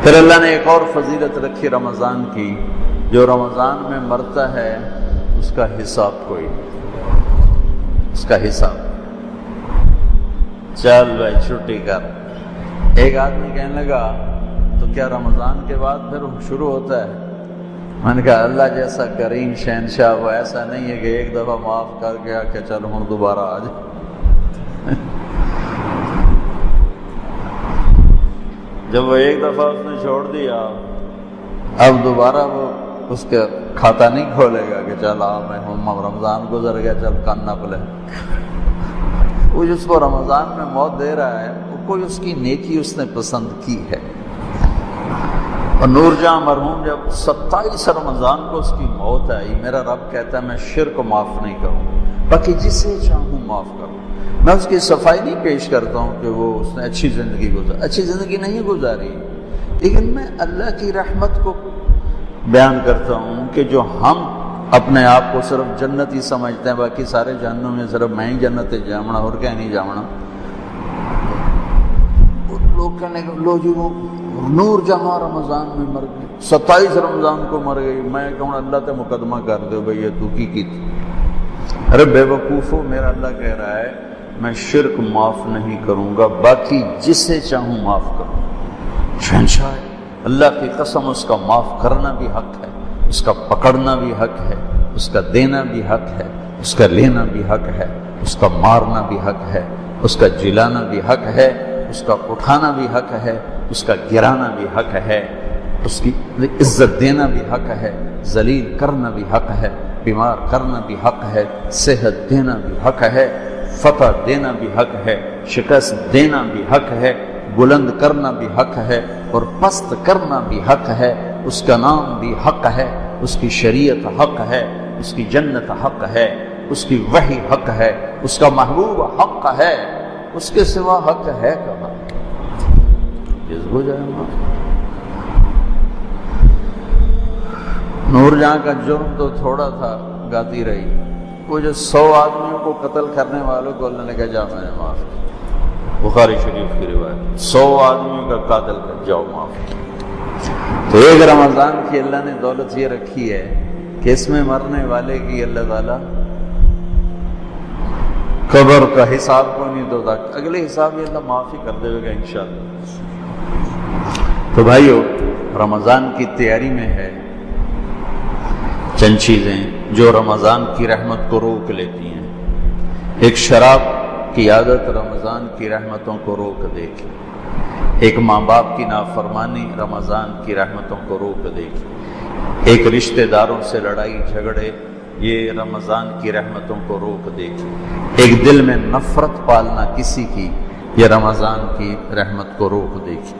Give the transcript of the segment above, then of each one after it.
پھر اللہ نے ایک اور فضیلت رکھی رمضان کی، جو رمضان میں مرتا ہے اس کا حساب کوئی نہیں، اس کا حساب چل بھائی چھٹی کر۔ ایک آدمی کہنے لگا تو کیا رمضان کے بعد پھر شروع ہوتا ہے؟ میں نے کہا اللہ جیسا کریم شہنشاہ وہ ایسا نہیں ہے کہ ایک دفعہ معاف کر گیا کہ چل ہوں دوبارہ آ جائے۔ جب وہ ایک دفعہ اس نے چھوڑ دیا، اب دوبارہ وہ اس کا کھاتا نہیں کھولے گا کہ چل میں ہوں، رمضان گزر گیا چل کان نہ پلے۔ وہ جس کو رمضان میں موت دے رہا ہے وہ کوئی اس کی نیکی اس نے پسند کی ہے۔ اور نور جہاں مرحوم جب 27 رمضان کو اس کی موت آئی، میرا رب کہتا ہے میں شرک معاف نہیں کروں، باقی جسے چاہوں معاف کروں۔ میں اس کی صفائی نہیں پیش کرتا ہوں کہ وہ اس نے اچھی زندگی گزاری، اچھی زندگی نہیں گزاری، لیکن میں اللہ کی رحمت کو بیان کرتا ہوں کہ جو ہم اپنے آپ کو صرف جنتی سمجھتے ہیں، باقی سارے جہنم میں صرف میں ہی جنت جاؤں اور کیا نہیں جاؤں۔ لوگ کہنے لو جی وہ نور جہاں رمضان میں مر گئی، 27 رمضان کو مر گئی، میں کہوں اللہ تے مقدمہ کر دو بھئی یہ تو کی تھی۔ ارے بے وقوفو، میرا اللہ کہہ رہا ہے میں شرک معاف نہیں کروں گا، باقی جسے چاہوں معاف کروں۔ شہنشاہ ہے اللہ کی قسم، اس کا معاف کرنا بھی حق ہے، اس کا پکڑنا بھی حق ہے، اس کا دینا بھی حق ہے، اس کا لینا بھی حق ہے، اس کا مارنا بھی حق ہے، اس کا جلانا بھی حق ہے، اس کا اٹھانا بھی حق ہے، اس کا گرانا بھی حق ہے، اس کی عزت دینا بھی حق ہے، ذلیل کرنا بھی حق ہے، بیمار کرنا بھی حق ہے، صحت دینا بھی حق ہے، فتح دینا بھی حق ہے، شکست دینا بھی حق ہے، بلند کرنا بھی حق ہے اور پست کرنا بھی حق ہے۔ اس کا نام بھی حق ہے، اس کی شریعت حق ہے، اس کی جنت حق ہے، اس کی وحی حق ہے، اس کا محبوب حق ہے، اس کے سوا حق ہے کہاں؟ ہو جائے نور جہاں کا جرم تو تھوڑا تھا، گاتی رہی، وہ جو 100 آدمیوں کو قتل کرنے والوں کو اللہ نے کہا جا میں نے معاف کیا، بخاری شریف کی روایت، 100 آدمیوں کا قاتل کر جاؤ معاف کیا۔ تو ایک رمضان کی اللہ نے دولت یہ رکھی ہے کہ اس میں مرنے والے کی اللہ تعالیٰ قبر کا حساب کو نہیں دو، اگلے حساب یہ اللہ معافی کر دے گا انشاءاللہ۔ تو بھائیو، رمضان کی تیاری میں ہے چند چیزیں جو رمضان کی رحمت کو روک لیتی ہیں۔ ایک شراب کی عادت رمضان کی رحمتوں کو روک دے گی، ایک ماں باپ کی نافرمانی رمضان کی رحمتوں کو روک دے گی، ایک رشتہ داروں سے لڑائی جھگڑے یہ رمضان کی رحمتوں کو روک دے گی، ایک دل میں نفرت پالنا کسی کی یہ رمضان کی رحمت کو روک دے گی۔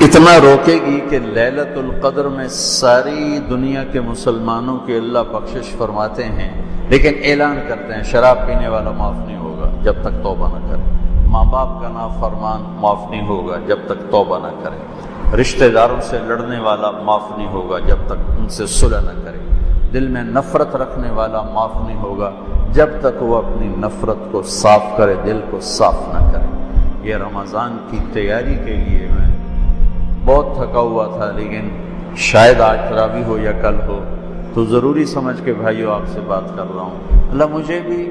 اتنا روکے گی کہ لیلۃ القدر میں ساری دنیا کے مسلمانوں کی اللہ بخشش فرماتے ہیں، لیکن اعلان کرتے ہیں شراب پینے والا معاف نہیں ہوگا جب تک توبہ نہ کرے، ماں باپ کا نافرمان معاف نہیں ہوگا جب تک توبہ نہ کرے، رشتہ داروں سے لڑنے والا معاف نہیں ہوگا جب تک ان سے صلح نہ کرے، دل میں نفرت رکھنے والا معاف نہیں ہوگا جب تک وہ اپنی نفرت کو صاف کرے، دل کو صاف نہ کرے۔ یہ رمضان کی تیاری کے لیے میں بہت تھکا ہوا تھا، لیکن شاید آج تراویح ہو یا کل ہو تو ضروری سمجھ کے بھائیو آپ سے بات کر رہا ہوں۔ اللہ مجھے بھی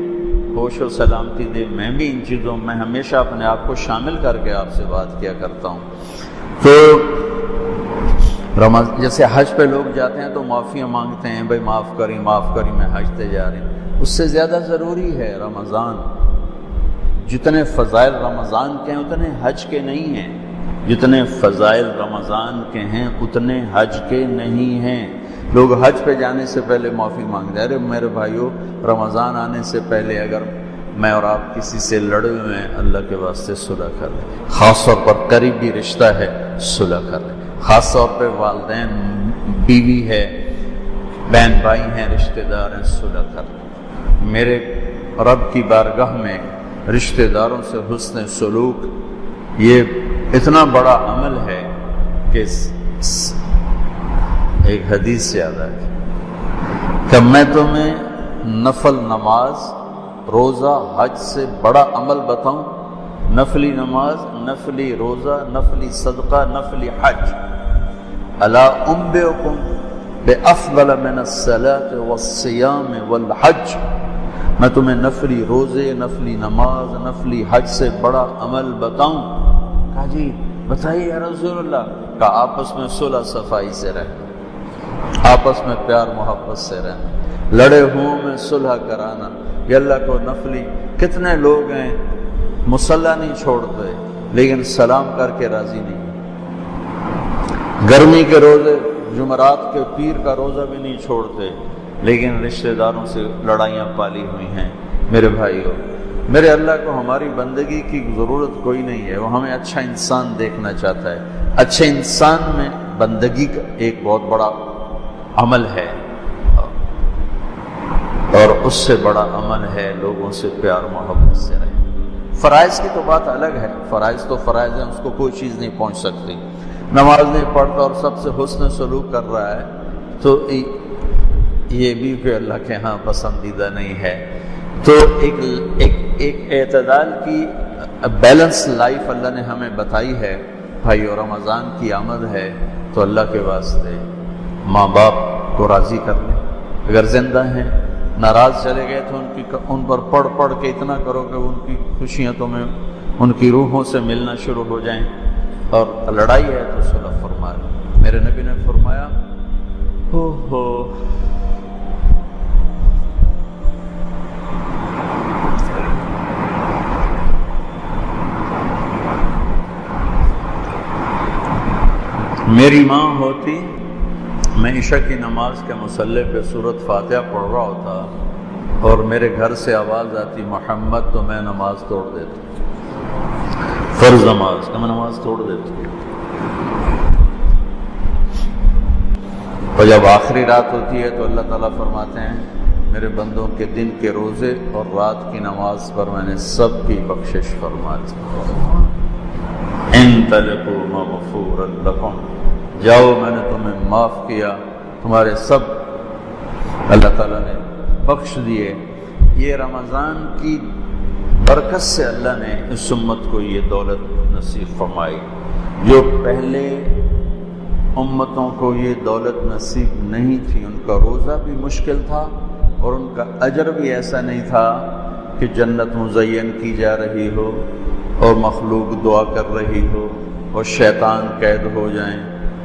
ہوش و سلامتی دے، میں بھی ان چیزوں میں ہمیشہ اپنے آپ کو شامل کر کے آپ سے بات کیا کرتا ہوں۔ تو جیسے حج پہ لوگ جاتے ہیں تو معافیاں مانگتے ہیں، بھائی معاف کری میں حج تے جا رہی ہوں، اس سے زیادہ ضروری ہے رمضان۔ جتنے فضائل رمضان کے ہیں اتنے حج کے نہیں ہیں، جتنے فضائل رمضان کے ہیں اتنے حج کے نہیں ہیں۔ لوگ حج پہ جانے سے پہلے معافی مانگتے ہیں، ارے میرے بھائیو رمضان آنے سے پہلے اگر میں اور آپ کسی سے لڑے ہوئے ہیں اللہ کے واسطے صلح کر لیں، خاص طور پر قریبی رشتہ ہے صلح کر لیں، خاص طور پہ والدین، بیوی ہے، بہن بھائی ہیں، رشتہ دار ہیں، صلح کر لیں۔ میرے رب کی بارگاہ میں رشتہ داروں سے حسن سلوک یہ اتنا بڑا عمل ہے کہ ایک حدیث سے یاد ہے کہ میں تمہیں نفل نماز، روزہ، حج سے بڑا عمل بتاؤں؟ نفلی نماز، نفلی روزہ، نفلی صدقہ، نفلی حج۔ الا انبئکم بافضل من الصلاۃ والصیام والحج، میں تمہیں نفلی روزے، نفلی نماز، نفلی حج سے بڑا عمل بتاؤں؟ کہا جی بتائیے یا رسول اللہ۔ کہا آپس میں صلح صفائی سے رہنا، آپس میں پیار محبت سے رہنا، لڑے ہوں میں صلح کرانا۔ یہ اللہ کو نفلی، کتنے لوگ ہیں مصلی نہیں چھوڑتے لیکن سلام کر کے راضی نہیں، گرمی کے روزے، جمعرات کے پیر کا روزہ بھی نہیں چھوڑتے لیکن رشتہ داروں سے لڑائیاں پالی ہوئی ہیں۔ میرے بھائیو، میرے اللہ کو ہماری بندگی کی ضرورت کوئی نہیں ہے، وہ ہمیں اچھا انسان دیکھنا چاہتا ہے۔ اچھے انسان میں بندگی کا ایک بہت بڑا عمل ہے، اور اس سے بڑا عمل ہے لوگوں سے پیار محبت سے رہے۔ فرائض کی تو بات الگ ہے، فرائض تو فرائض ہیں، اس کو کوئی چیز نہیں پہنچ سکتی۔ نماز نہیں پڑھتا اور سب سے حسن سلوک کر رہا ہے تو یہ بھی کہ اللہ کے ہاں پسندیدہ نہیں ہے۔ تو ایک اعتدال کی بیلنس لائف اللہ نے ہمیں بتائی ہے۔ بھائی اور رمضان کی آمد ہے تو اللہ کے واسطے ماں باپ کو راضی کر لیں، اگر زندہ ہیں، ناراض چلے گئے تو ان پر پڑھ پڑھ کے اتنا کرو کہ ان کی خوشیاں تمہیں ان کی روحوں سے ملنا شروع ہو جائیں، اور لڑائی ہے تو صلح فرما لیں۔ میرے نبی نے فرمایا میری ماں ہوتی، میں عشاء کی نماز کے مصلی پہ سورۃ فاتحہ پڑھ رہا ہوتا اور میرے گھر سے آواز آتی محمد، تو میں نماز توڑ دیتا، فرض نماز کا میں نماز توڑ دیتا۔ اور جب آخری رات ہوتی ہے تو اللہ تعالیٰ فرماتے ہیں میرے بندوں کے دن کے روزے اور رات کی نماز پر میں نے سب کی بخشش فرما دی۔ انطلقوا مغفورا لکم، جاؤ میں نے تمہیں معاف کیا، تمہارے سب اللہ تعالیٰ نے بخش دیے۔ یہ رمضان کی برکت سے اللہ نے اس امت کو یہ دولت نصیب فرمائی، جو پہلے امتوں کو یہ دولت نصیب نہیں تھی۔ ان کا روزہ بھی مشکل تھا اور ان کا اجر بھی ایسا نہیں تھا کہ جنت مزین کی جا رہی ہو اور مخلوق دعا کر رہی ہو اور شیطان قید ہو جائیں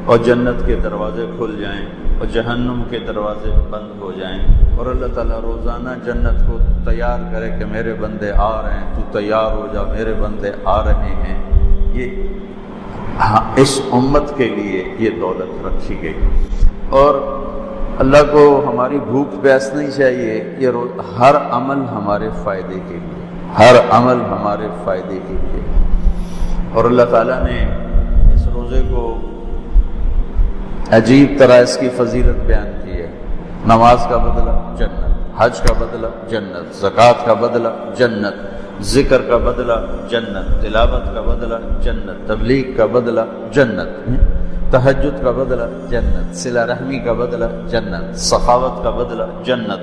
اور جنت کے دروازے کھل جائیں اور جہنم کے دروازے بند ہو جائیں، اور اللہ تعالیٰ روزانہ جنت کو تیار کرے کہ میرے بندے آ رہے ہیں، تو تیار ہو جا، میرے بندے آ رہے ہیں۔ یہ اس امت کے لیے یہ دولت رکھی گئی، اور اللہ کو ہماری بھوک پیاس نہیں چاہیے، یہ ہر عمل ہمارے فائدے کے لیے، ہر عمل ہمارے فائدے کے لیے۔ اور اللہ تعالیٰ نے اس روزے کو عجیب طرح اس کی فضیلت بیان کی ہے۔ نماز کا بدلہ جنت، حج کا بدلہ جنت، زکوٰۃ کا بدلہ جنت، ذکر کا بدلہ جنت، تلاوت کا بدلہ جنت، تبلیغ کا بدلہ جنت، تہجد کا بدلہ جنت، صلہ رحمی کا بدلہ جنت، سخاوت کا بدلہ جنت،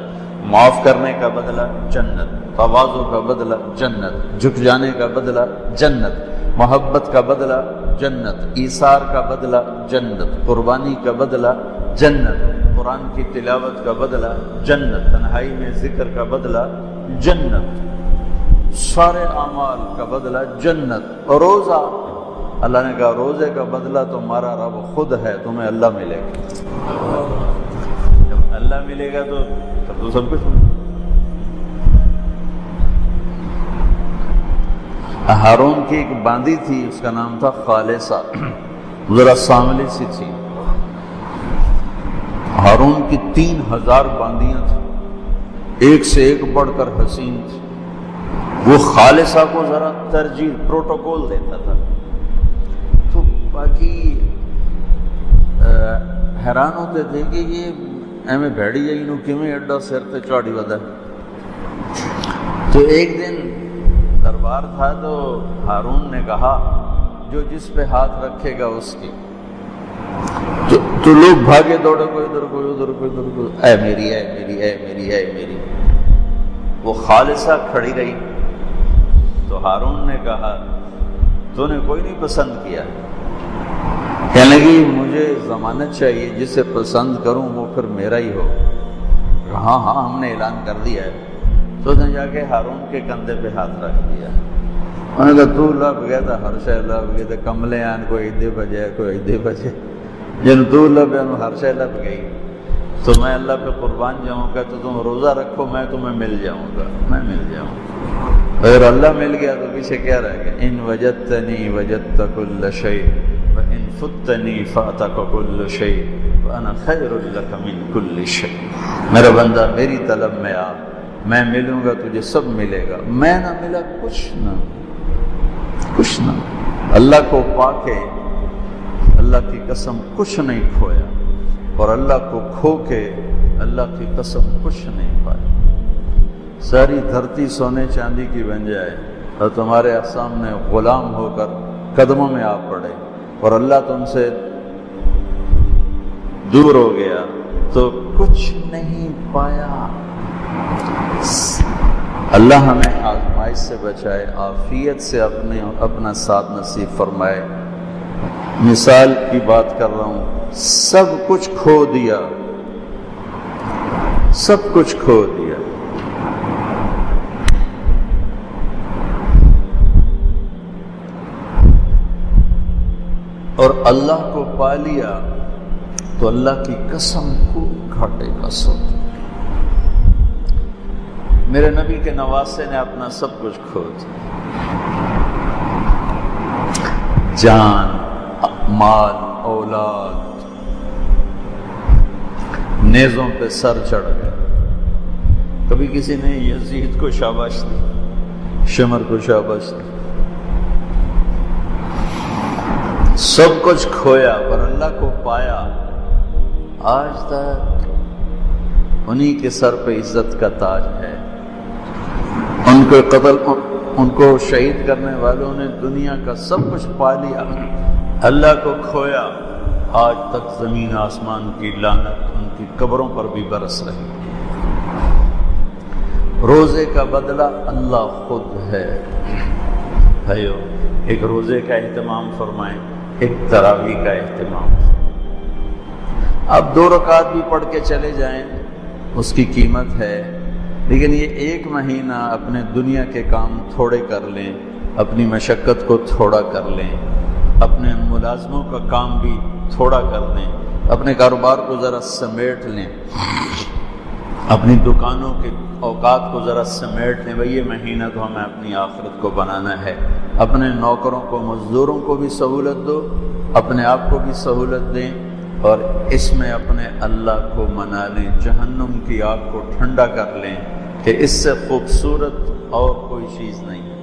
معاف کرنے کا بدلہ جنت، تواضع کا بدلہ جنت، جھک جانے کا بدلہ جنت، محبت کا بدلہ جنت، ایثار کا بدلہ جنت، قربانی کا بدلہ جنت، قرآن کی تلاوت کا بدلہ جنت، تنہائی میں ذکر کا بدلہ جنت، سارے اعمال کا بدلہ جنت۔ اور روزہ، اللہ نے کہا روزے کا بدلہ تمہارا رب خود ہے، تمہیں اللہ ملے گا۔ جب اللہ ملے گا تو سب کچھ ملے گا۔ ہارون کی ایک باندی تھی، اس کا نام تھا خالصہ، ذرا سانولی سی تھی۔ ہارون کی 3000 باندیاں تھیں، ایک سے ایک بڑھ کر حسین تھی۔ وہ خالصہ کو ذرا ترجیح، پروٹوکول دیتا تھا، تو باقی حیران ہوتے تھے کہ یہ ایویں بھیڑی ہے، انہوں کیویں ایڈا سر تے چاڑی ودا۔ تو ایک دن دربار تھا تو ہارون نے کہا جو جس پہ ہاتھ رکھے گا اس کی، تو لوگ بھاگے دوڑے، کوئی ادھر کوئی ادھر کوئی ادھر، کوئی اے میری اے میری اے میری اے میری۔ وہ خالصہ کھڑی رہی، تو ہارون نے کہا تو نے کوئی نہیں پسند کیا؟ کہنے لگی مجھے ضمانت چاہیے، جسے پسند کروں وہ پھر میرا ہی ہو۔ ہاں ہاں ہم نے اعلان کر دیا ہے۔ تو اس نے جا کے ہارون کے کندھے پہ ہاتھ رکھ دیا۔ انہوں نے کہا تو لب گیا تھا، ہر شے لب گئے تھے، کملے آن کوئی ایدے بجے کوئی ایدے بجے، جن تو لب ہے ہر شے لب گئی۔ تو میں اللہ پہ قربان جاؤں گا تو تم روزہ رکھو، میں تمہیں مل جاؤں گا، میں مل جاؤں گا۔ اگر اللہ مل گیا تو پیچھے کیا رہ گیا؟ ان وجدتنی وجدت کل شیء وان فتنی فاتک کل شیء وانا خیر لک من کل شیء۔ میرا بندہ میری طلب میں آ، میں ملوں گا تجھے سب ملے گا، میں نہ ملا کچھ نہ۔ اللہ کو پا کے اللہ کی قسم کچھ نہیں کھویا، اور اللہ کو کھو کے اللہ کی قسم کچھ نہیں پایا۔ ساری دھرتی سونے چاندی کی بن جائے اور تمہارے سامنے غلام ہو کر قدموں میں آ پڑے اور اللہ تم سے دور ہو گیا تو کچھ نہیں پایا۔ اللہ ہمیں آزمائش سے بچائے، عافیت سے اپنا ساتھ نصیب فرمائے۔ مثال کی بات کر رہا ہوں، سب کچھ کھو دیا، سب کچھ کھو دیا، اور اللہ کو پا لیا تو اللہ کی قسم کو گھاٹے کا سودا۔ میرے نبی کے نواسے نے اپنا سب کچھ کھو دیا، جان، مال، اولاد، نیزوں پہ سر چڑھ گئے۔ کبھی کسی نے یزید کو شاباش دی، شمر کو شاباش دی، سب کچھ کھویا پر اللہ کو پایا۔ آج تک انہی کے سر پہ عزت کا تاج ہے۔ ان کو شہید کرنے والوں نے دنیا کا سب کچھ پا لیا، اللہ کو کھویا۔ آج تک زمین آسمان کی لعنت ان کی قبروں پر بھی برس رہی۔ روزے کا بدلہ اللہ خود ہے۔ بھائیو، ایک روزے کا اہتمام فرمائیں، ایک تراویح کا اہتمام۔ آپ 2 رکعت بھی پڑھ کے چلے جائیں، اس کی قیمت ہے، لیکن یہ 1 مہینہ اپنے دنیا کے کام تھوڑے کر لیں، اپنی مشقت کو تھوڑا کر لیں، اپنے ملازموں کا کام بھی تھوڑا کر لیں، اپنے کاروبار کو ذرا سمیٹ لیں، اپنی دکانوں کے اوقات کو ذرا سمیٹ لیں۔ بھئی یہ مہینہ تو ہمیں اپنی آخرت کو بنانا ہے۔ اپنے نوکروں کو، مزدوروں کو بھی سہولت دو، اپنے آپ کو بھی سہولت دیں، اور اس میں اپنے اللہ کو منا لیں، جہنم کی آگ کو ٹھنڈا کر لیں کہ اس سے خوبصورت اور کوئی چیز نہیں ہے۔